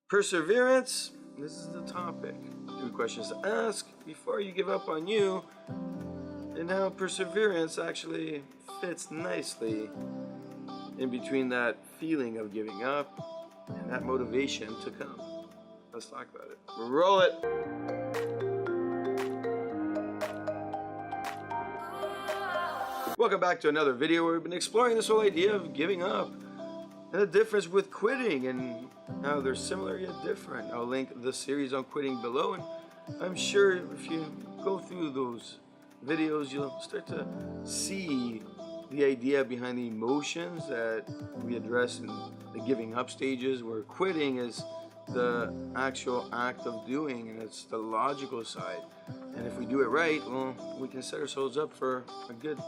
Perseverance, this is the topic. 3 questions to ask before you give up on you, and how perseverance actually fits nicely in between that feeling of giving up and that motivation to come. Let's talk about it. Roll it! Welcome back to another video where we've been exploring this whole idea of giving up and the difference with quitting and how they're similar yet different. I'll link the series on quitting below, and I'm sure if you go through those videos you'll start to see the idea behind the emotions that we address in the giving up stages, where quitting is the actual act of doing and it's the logical side. And if we do it right, well, we can set ourselves up for a good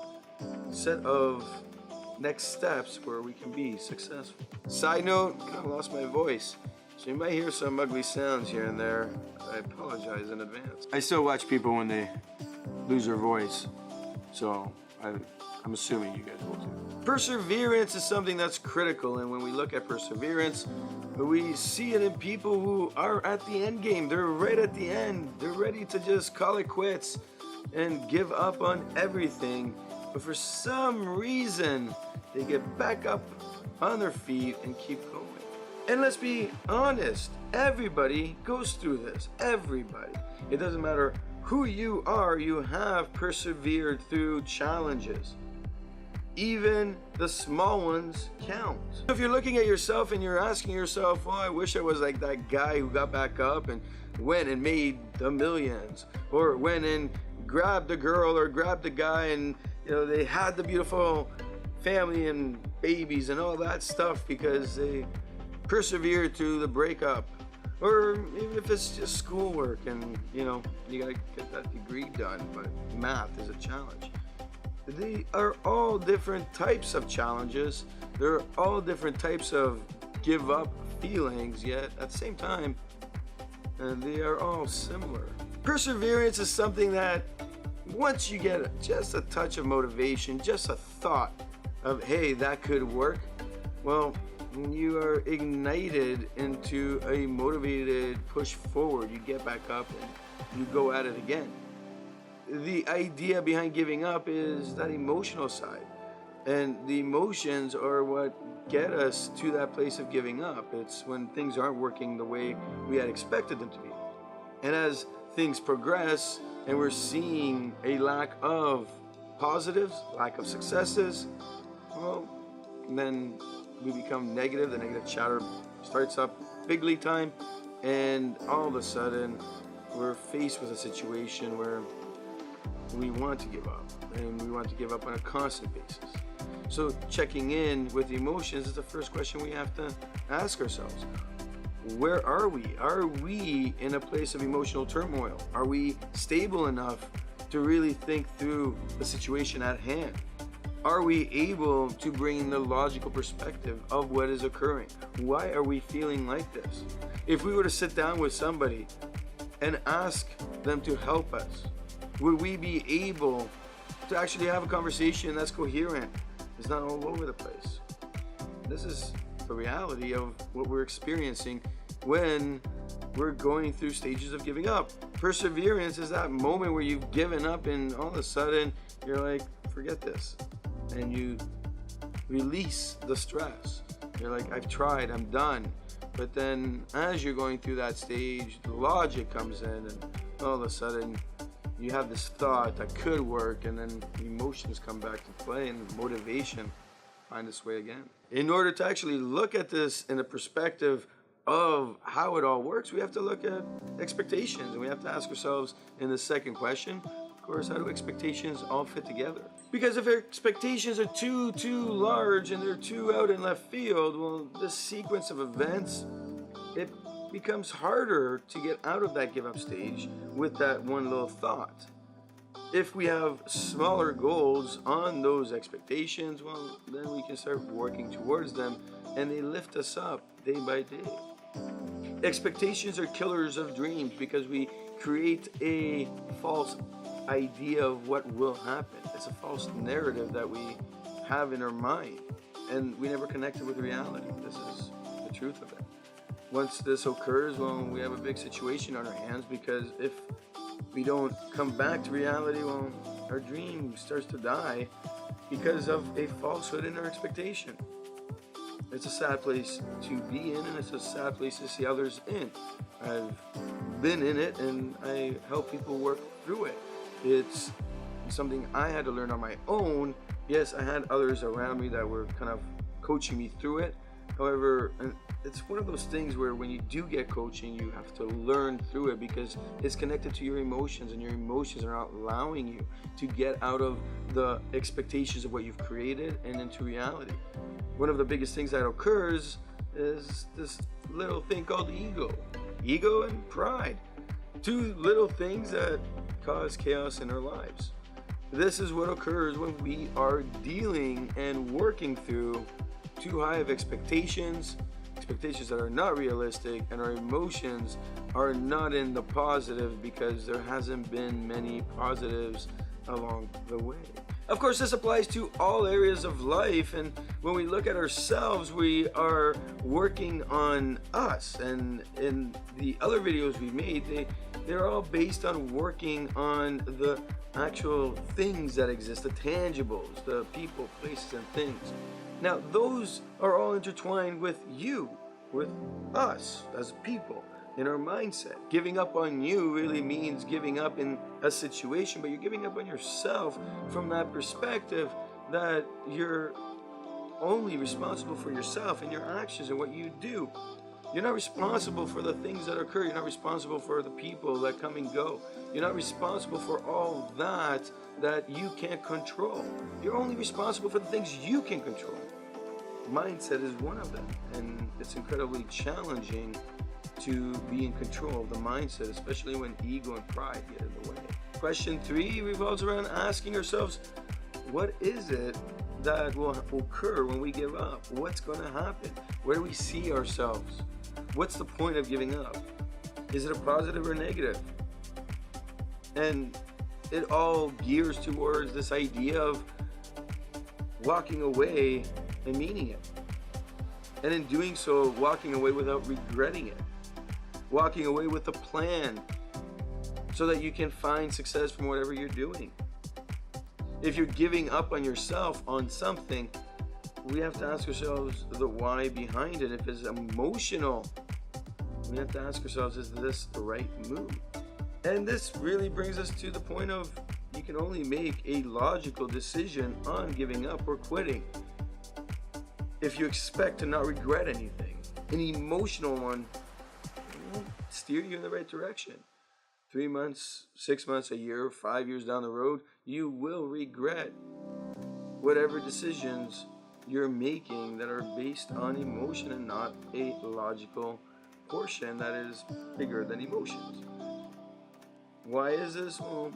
set of next steps where we can be successful. Side note, I lost my voice, so you might hear some ugly sounds here and there. I apologize in advance. I still watch people when they lose their voice, so I'm assuming you guys will too. Perseverance is something that's critical, and when we look at perseverance, we see it in people who are at the end game. They're right at the end. They're ready to just call it quits and give up on everything, but for some reason they get back up on their feet and keep going. And let's be honest, everybody goes through this. Everybody. It doesn't matter who you are, you have persevered through challenges. Even the small ones count. If you're looking at yourself and you're asking yourself, well, I wish I was like that guy who got back up and went and made the millions, or went and grabbed the girl or grabbed the guy and they had the beautiful family and babies and all that stuff because they persevered through the breakup. Or even if it's just schoolwork and you gotta get that degree done, but math is a challenge. They are all different types of challenges. They're all different types of give up feelings, yet at the same time they are all similar. Perseverance is something that once you get just a touch of motivation, just a thought of, hey, that could work, well, you are ignited into a motivated push forward. You get back up and you go at it again. The idea behind giving up is that emotional side, and the emotions are what get us to that place of giving up. It's when things aren't working the way we had expected them to be, and as things progress and we're seeing a lack of positives, lack of successes, well, then we become negative. The negative chatter starts up bigly time, and all of a sudden we're faced with a situation where we want to give up, and we want to give up on a constant basis. So checking in with the emotions is the first question we have to ask ourselves. Where are we? Are we in a place of emotional turmoil? Are we stable enough to really think through the situation at hand? Are we able to bring in the logical perspective of what is occurring? Why are we feeling like this? If we were to sit down with somebody and ask them to help us, would we be able to actually have a conversation that's coherent? It's not all over the place. This is the reality of what we're experiencing when we're going through stages of giving up. Perseverance is that moment where you've given up and all of a sudden you're like, forget this. And you release the stress. You're like, I've tried, I'm done. But then as you're going through that stage, the logic comes in, and all of a sudden you have this thought that could work, and then emotions come back to play and motivation find its way again. In order to actually look at this in a perspective of how it all works, we have to look at expectations, and we have to ask ourselves in the second question, of course, how do expectations all fit together? Because if expectations are too large and they're too out in left field, well, this sequence of events, it becomes harder to get out of that give up stage with that one little thought. If we have smaller goals on those expectations, well, then we can start working towards them, and they lift us up day by day. Expectations are killers of dreams because we create a false idea of what will happen. It's a false narrative that we have in our mind, and we never connect it with reality. This is the truth of it. once this occurs, well, we have a big situation on our hands, because if we don't come back to reality, well, our dream starts to die because of a falsehood in our expectation. It's a sad place to be in, and it's a sad place to see others in. I've been in it, and I help people work through it. It's something I had to learn on my own. Yes, I had others around me that were kind of coaching me through it. However, it's one of those things where when you do get coaching, you have to learn through it, because it's connected to your emotions, and your emotions are not allowing you to get out of the expectations of what you've created and into reality. One of the biggest things that occurs is this little thing called ego. Ego and pride. Two little things that cause chaos in our lives. This is what occurs when we are dealing and working through too high of expectations that are not realistic, and our emotions are not in the positive because there hasn't been many positives along the way. Of course, this applies to all areas of life, and when we look at ourselves, we are working on us. And in the other videos we made, they're all based on working on the actual things that exist, the tangibles, the people, places, and things. Now, those are all intertwined with you, with us as people, in our mindset. Giving up on you really means giving up in a situation, but you're giving up on yourself from that perspective that you're only responsible for yourself and your actions and what you do. You're not responsible for the things that occur. You're not responsible for the people that come and go. You're not responsible for all that you can't control. You're only responsible for the things you can control. Mindset is one of them, and it's incredibly challenging to be in control of the mindset, especially when ego and pride get in the way. Question 3 revolves around asking ourselves, what is it that will occur when we give up? What's going to happen? Where do we see ourselves? What's the point of giving up? Is it a positive or negative? And it all gears towards this idea of walking away and meaning it. And in doing so, walking away without regretting it. Walking away with a plan so that you can find success from whatever you're doing. If you're giving up on yourself on something, we have to ask ourselves the why behind it. If it's emotional, we have to ask ourselves, is this the right move? And this really brings us to the point of you can only make a logical decision on giving up or quitting if you expect to not regret anything. An emotional one won't steer you in the right direction. 3 months, 6 months, a year, 5 years down the road, you will regret whatever decisions you're making that are based on emotion and not a logical portion that is bigger than emotions. Why is this? Well,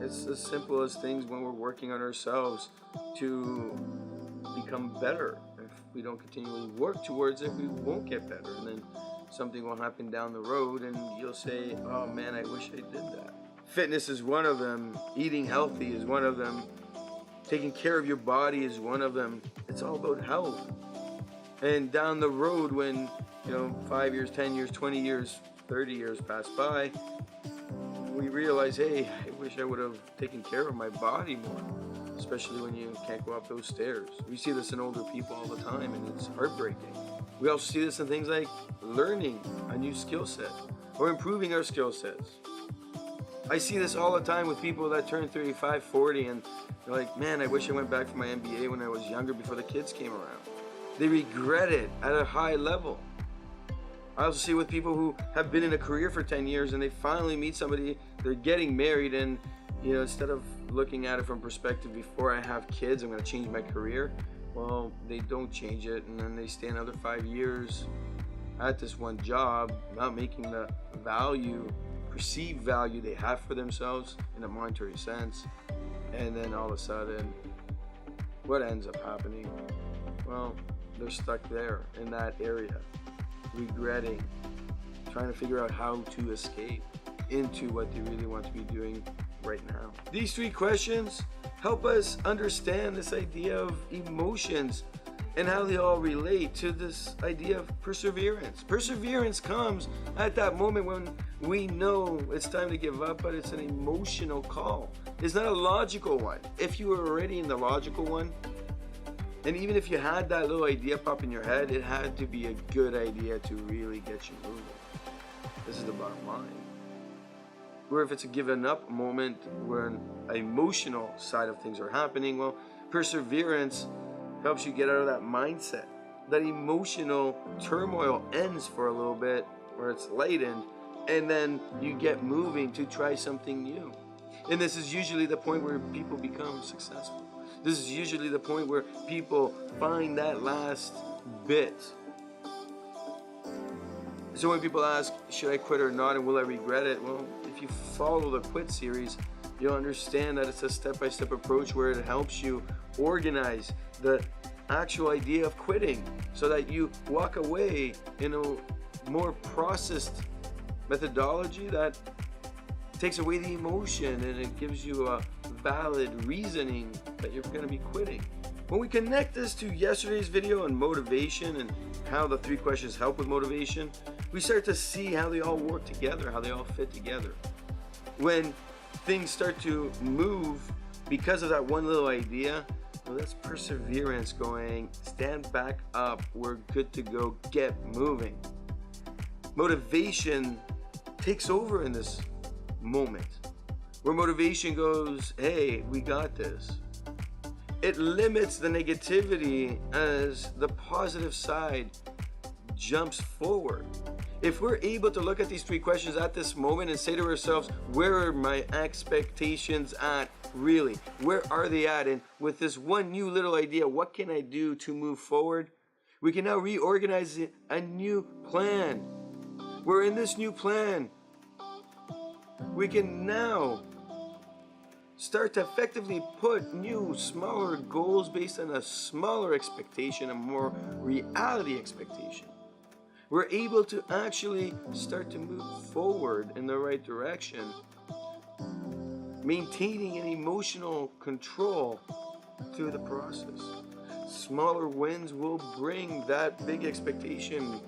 it's as simple as things when we're working on ourselves to become better. If we don't continually work towards it, we won't get better. And then something will happen down the road and you'll say, oh man, I wish I did that. Fitness is one of them. Eating healthy is one of them. Taking care of your body is one of them. It's all about health. And down the road when, 5 years, 10 years, 20 years, 30 years pass by, we realize, hey, I wish I would have taken care of my body more, especially when you can't go up those stairs. We see this in older people all the time, and it's heartbreaking. We also see this in things like learning a new skill set or improving our skill sets. I see this all the time with people that turn 35, 40, and they're like, man, I wish I went back for my MBA when I was younger before the kids came around. They regret it at a high level. I also see with people who have been in a career for 10 years and they finally meet somebody, they're getting married, and instead of looking at it from perspective, before I have kids, I'm going to change my career. Well, they don't change it, and then they stay another 5 years at this one job, not making the perceived value they have for themselves in a monetary sense. And then all of a sudden, what ends up happening? Well, they're stuck there in that area, regretting, trying to figure out how to escape into what they really want to be doing right now. These 3 questions help us understand this idea of emotions and how they all relate to this idea of perseverance. Perseverance comes at that moment when we know it's time to give up, but it's an emotional call. It's not a logical one. If you were already in the logical one, and even if you had that little idea pop in your head, it had to be a good idea to really get you moving. This is the bottom line. Where if it's a given up moment where an emotional side of things are happening, well, perseverance helps you get out of that mindset. That emotional turmoil ends for a little bit, where it's lightened, and then you get moving to try something new. And this is usually the point where people become successful. This is usually the point where people find that last bit. So when people ask, should I quit or not, and will I regret it? Well, if you follow the Quit series, you'll understand that it's a step-by-step approach where it helps you organize the actual idea of quitting so that you walk away in a more processed methodology that takes away the emotion, and it gives you a valid reasoning that you're going to be quitting. When we connect this to yesterday's video on motivation and how the 3 questions help with motivation, we start to see how they all work together, how they all fit together. When things start to move because of that one little idea, well, that's perseverance going, stand back up, we're good to go, get moving. Motivation takes over in this moment, where motivation goes, hey, we got this. It limits the negativity as the positive side jumps forward. If we're able to look at these 3 questions at this moment and say to ourselves, where are my expectations at really? Where are they at? And with this one new little idea, what can I do to move forward? We can now reorganize a new plan. We're in this new plan. We can now start to effectively put new, smaller goals based on a smaller expectation, a more reality expectation. We're able to actually start to move forward in the right direction, maintaining an emotional control through the process. Smaller wins will bring that big expectation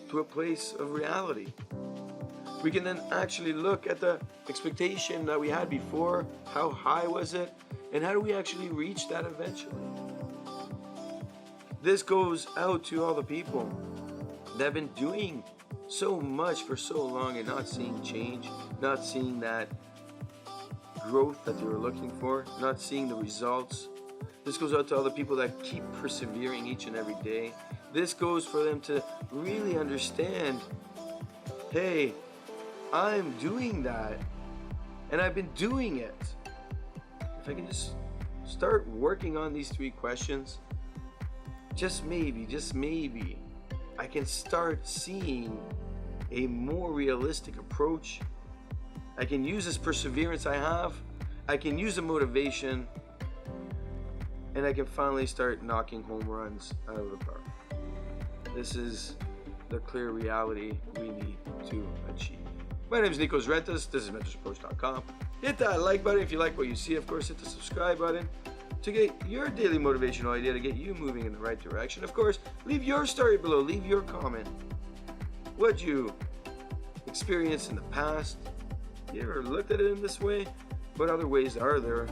to a place of reality. We can then actually look at the expectation that we had before, how high was it, and how do we actually reach that eventually. This goes out to all the people that have been doing so much for so long and not seeing change, not seeing that growth that they were looking for, not seeing the results. This goes out to all the people that keep persevering each and every day. This goes for them to really understand, hey, I'm doing that, and I've been doing it. If I can just start working on these 3 questions, just maybe, I can start seeing a more realistic approach. I can use this perseverance I have, I can use the motivation, and I can finally start knocking home runs out of the park. This is the clear reality we need to achieve. My name is Nikos Rentas. This is mentorsapproach.com. Hit that like button if you like what you see. Of course, hit the subscribe button to get your daily motivational idea to get you moving in the right direction. Of course, leave your story below. Leave your comment. What you experienced in the past. You ever looked at it in this way? What other ways are there?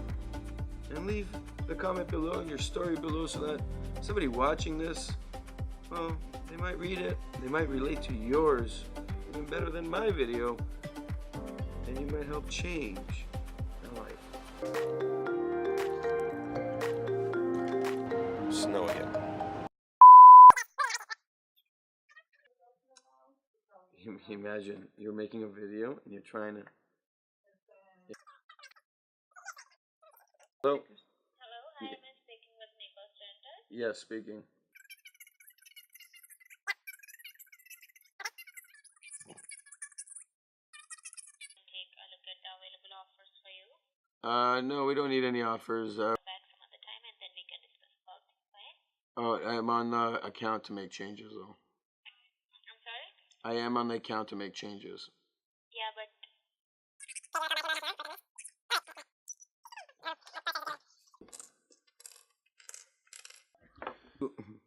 And leave the comment below and your story below so that somebody watching this, well, they might read it. They might relate to yours even better than my video, and you might help change their life. Snow again. You imagine you're making a video and you're trying to. Hello. Hello, I am speaking with Nikos Rentas. Yes, speaking. Take a look at the available offers for you. No, we don't need any offers. Back some other time and then we can discuss about it, right? Oh, I'm on the account to make changes, though. I'm sorry? I am on the account to make changes. Yeah, but you.